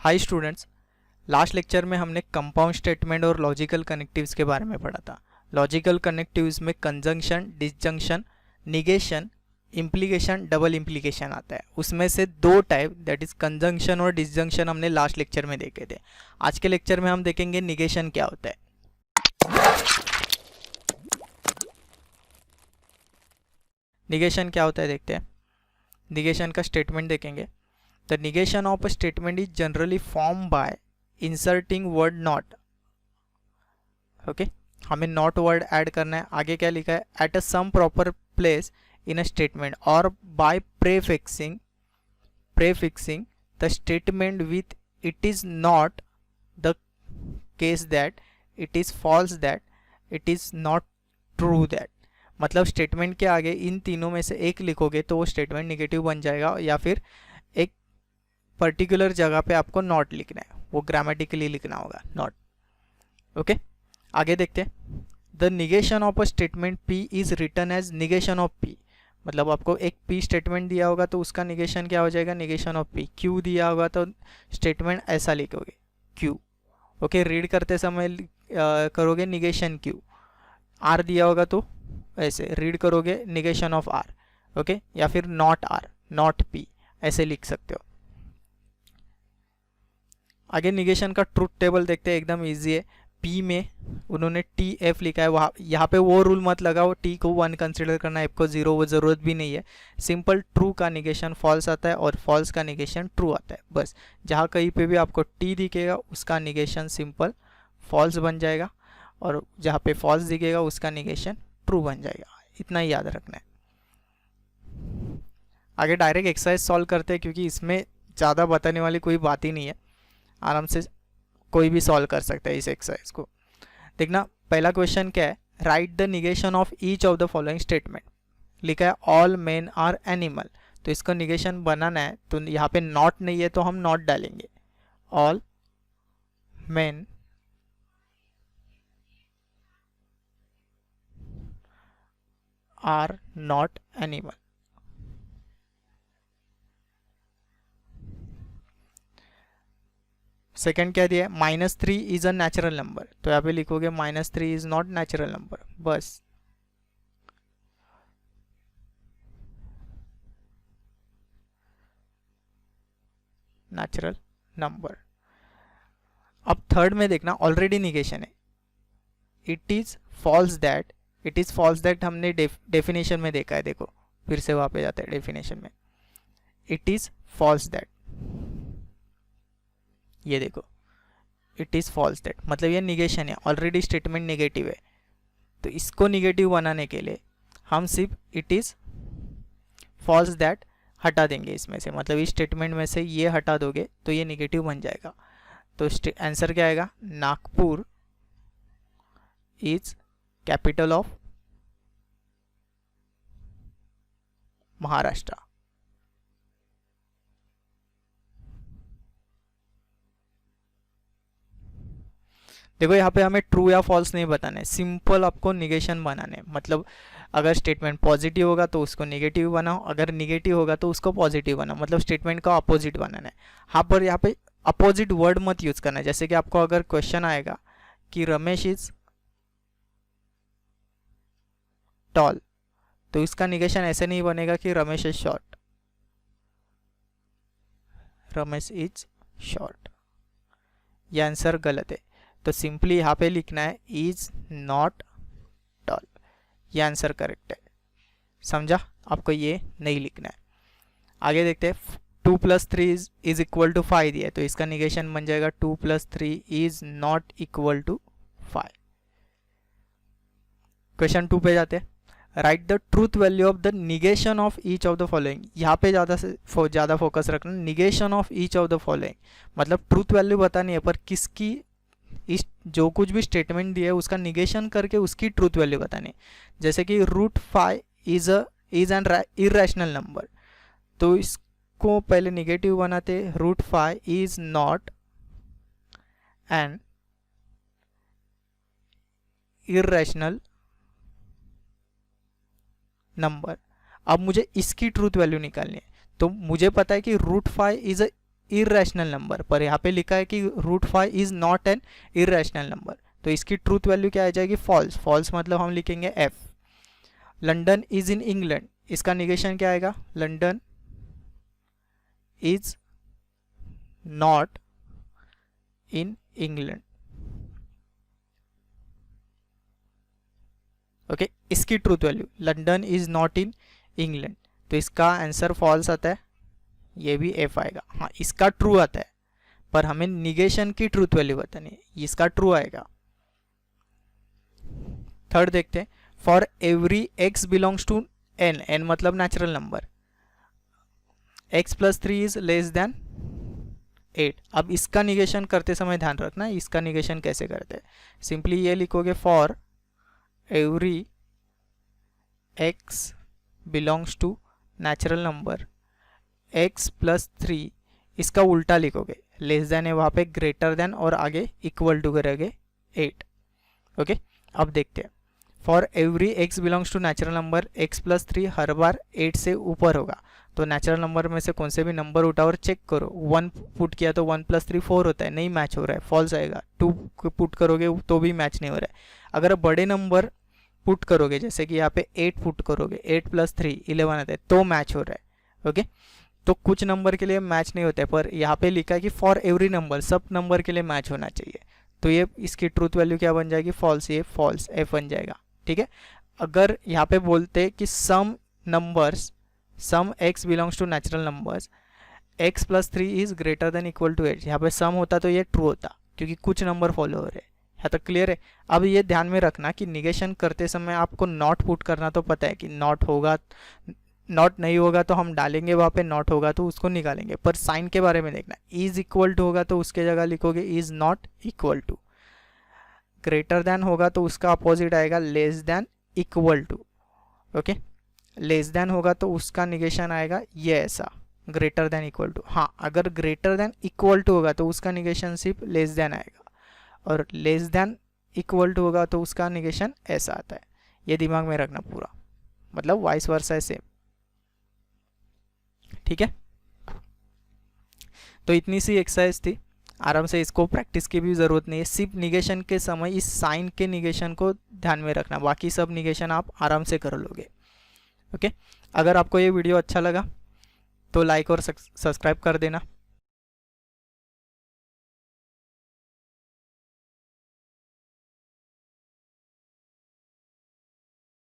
Hi students, last lecture में हमने compound statement और लॉजिकल कनेक्टिव्स के बारे में पढ़ा था। लॉजिकल कनेक्टिव्स में conjunction, disjunction, negation, implication, double implication आता है। उसमें से दो टाइप दैट इज कंजंक्शन और डिसजंक्शन हमने लास्ट लेक्चर में देखे थे। आज के लेक्चर में हम देखेंगे निगेशन क्या होता है। निगेशन क्या होता है देखते हैं। निगेशन का स्टेटमेंट देखेंगे। The negation of a statement is generally formed by inserting word not. Okay, हमें not word ऐड करना है। आगे क्या लिखा है, at a some proper place in a statement or by prefixing the statement with it is not the case that it is false that it is not true that। मतलब statement के आगे इन तीनों में से एक लिखोगे तो वो स्टेटमेंट निगेटिव बन जाएगा, या फिर एक पर्टिकुलर जगह पे आपको नॉट लिखना है, वो ग्रामेटिकली लिखना होगा नॉट। ओके, आगे देखते हैं। The negation of a statement P is written as negation of P. मतलब आपको एक पी स्टेटमेंट दिया होगा तो उसका निगेशन क्या हो जाएगा, निगेशन ऑफ पी। क्यू दिया होगा तो स्टेटमेंट ऐसा लिखोगे क्यू। ओके, रीड करते समय करोगे निगेशन क्यू। आर दिया होगा तो ऐसे रीड करोगे निगेशन ऑफ आर। ओके, या फिर नॉट आर, नॉट पी, ऐसे लिख सकते हो। आगे निगेशन का ट्रूथ टेबल देखते हैं, एकदम इजी है। पी में उन्होंने टी एफ लिखा है, वहाँ यहाँ पे वो रूल मत लगाओ टी को 1 कंसिडर करना, एफ को 0, वो ज़रूरत भी नहीं है। सिंपल ट्रू का निगेशन फॉल्स आता है और फॉल्स का निगेशन ट्रू आता है। बस जहाँ कहीं पे भी आपको टी दिखेगा उसका निगेशन सिंपल फॉल्स बन जाएगा, और जहाँ पे फॉल्स दिखेगा उसका निगेशन ट्रू बन जाएगा। इतना ही याद रखना है। आगे डायरेक्ट एक्सरसाइज सॉल्व करते हैं, क्योंकि इसमें ज़्यादा बताने वाली कोई बात ही नहीं है, आराम से कोई भी सॉल्व कर सकता है इस एक्सरसाइज को। देखना, पहला क्वेश्चन क्या है, right the negation of each of the following statement. लिखा है ऑल मेन आर एनिमल, तो इसको निगेशन बनाना है तो यहाँ पे नॉट नहीं है तो हम नॉट डालेंगे। All men are not animal. Second क्या दिया है, -3 इज अ नेचुरल नंबर, तो यहाँ पे लिखोगे -3 इज नॉट नेचुरल नंबर। बस नेचुरल नंबर। अब थर्ड में देखना, ऑलरेडी निगेशन है। It is false that, it is false that हमने डेफिनेशन में देखा है। देखो फिर से वहां पे जाते हैं डेफिनेशन में। इट इज फॉल्स दैट, ये देखो इट इज फॉल्स दैट, मतलब ये निगेशन है, ऑलरेडी स्टेटमेंट नेगेटिव है। तो इसको निगेटिव बनाने के लिए हम सिर्फ इट इज फॉल्स दैट हटा देंगे इसमें से, मतलब इस स्टेटमेंट में से ये हटा दोगे तो ये निगेटिव बन जाएगा। तो आंसर क्या आएगा, Nagpur is capital of Maharashtra. देखो यहाँ पे हमें ट्रू या फॉल्स नहीं बताना है, सिंपल आपको निगेशन बनाना है। मतलब अगर स्टेटमेंट पॉजिटिव होगा तो उसको निगेटिव बनाओ, अगर निगेटिव होगा तो उसको पॉजिटिव बनाओ, मतलब स्टेटमेंट का अपोजिट बनाना है। हाँ, पर यहाँ पे अपोजिट वर्ड मत यूज करना है। जैसे कि आपको अगर क्वेश्चन आएगा कि रमेश इज टॉल, तो इसका निगेशन ऐसे नहीं बनेगा कि Ramesh is short, Ramesh is short. यह आंसर गलत है, तो सिंपली यहाँ पे लिखना है इज नॉट टॉल, यह आंसर करेक्ट है। समझा, आपको ये नहीं लिखना है। आगे देखते हैं, 2 + 3 इज इक्वल टू 5 दिया है, तो इसका निगेशन बन जाएगा 2 + 3 is not equal to 5। Question 2 पे जाते हैं। Write the truth value of the negation of each of the following. यहाँ पे ज़्यादा फोकस रखना, negation of each of the following, मतलब ट्रूथ वैल्यू बतानी है, पर किसकी, इस जो कुछ भी स्टेटमेंट दिया है उसका निगेशन करके उसकी ट्रूथ वैल्यू बतानी। जैसे कि √5 इज एन इरेशनल नंबर, तो इसको पहले निगेटिव बनाते, √5 is not an irrational number. अब मुझे इसकी ट्रूथ वैल्यू निकालनी है, तो मुझे पता है कि √5 इज अ इरेशनल नंबर, पर यहाँ पे लिखा है कि √5 is not an irrational number, तो इसकी ट्रूथ वैल्यू क्या आ जाएगी? फॉल्स। फॉल्स मतलब हम लिखेंगे F. London is in England, इसका निगेशन क्या आएगा? London is not in England. Okay, इसकी truth value London is not in England, तो इसका आंसर फॉल्स आता है, ये भी एफ आएगा। हाँ, इसका ट्रू आता है, पर हमें निगेशन की ट्रूथ वैल्यू बतानी है, इसका ट्रू आएगा। थर्ड देखते हैं, for every x belongs to n, n मतलब natural number, x + 3 is less than 8। अब इसका निगेशन करते समय ध्यान रखना, इसका निगेशन कैसे करते हैं। सिंपली ये लिखोगे, for every x belongs to natural number x + 3, इसका उल्टा लिखोगे, लेस देन है वहाँ पे ग्रेटर देन और आगे इक्वल टू करोगे 8। ओके, अब देखते हैं, for every x belongs to natural number x + 3 हर बार 8 से ऊपर होगा, तो नेचुरल नंबर में से कौन से भी नंबर उठाओ और चेक करो। 1 पुट किया तो 1 + 3 4 होता है, नहीं मैच हो रहा है, फॉल्स आएगा। 2 पुट करोगे तो भी मैच नहीं हो रहा है। अगर बड़े नंबर पुट करोगे, जैसे कि यहाँ पे 8 पुट करोगे, 8 + 3 11 आता है, तो मैच हो रहा है। ओके, तो कुछ नंबर के लिए मैच नहीं होता है, पर यहाँ पे लिखा है कि फॉर एवरी नंबर, सब नंबर के लिए मैच होना चाहिए, तो ये इसकी ट्रूथ वैल्यू क्या बन जाएगी? फॉल्स। ये फॉल्स, एफ बन जाएगा। ठीक है, अगर यहाँ पे बोलते कि some numbers, some x belongs to natural numbers x + 3 is greater than equal to 8, यहाँ पे सम होता तो ये ट्रू होता, क्योंकि कुछ नंबर फॉलो हो रहे हैं। यहाँ तक क्लियर है? अब ये ध्यान में रखना कि निगेशन करते समय आपको नॉट पुट करना तो पता है कि नॉट होगा, नॉट नहीं होगा तो हम डालेंगे वहाँ पे, नॉट होगा तो उसको निकालेंगे, पर साइन के बारे में देखना, इज इक्वल टू होगा तो उसके जगह लिखोगे is not equal to, greater than होगा तो उसका अपोजिट आएगा less than equal to. Okay, less than होगा तो उसका निगेशन आएगा ये ऐसा, ग्रेटर देन इक्वल टू। हाँ, अगर ग्रेटर देन इक्वल टू होगा तो उसका निगेशन सिर्फ लेस देन आएगा, और लेस देन इक्वल टू होगा तो उसका निगेशन ऐसा आता है। ये दिमाग में रखना पूरा, मतलब वाइस वर्सा है, सेम। ठीक है, तो इतनी सी एक्सरसाइज थी, आराम से, इसको प्रैक्टिस की भी ज़रूरत नहीं है, सिर्फ निगेशन के समय इस साइन के निगेशन को ध्यान में रखना, बाकी सब निगेशन आप आराम से कर लोगे। ओके, अगर आपको ये वीडियो अच्छा लगा तो लाइक और सब्सक्राइब कर देना।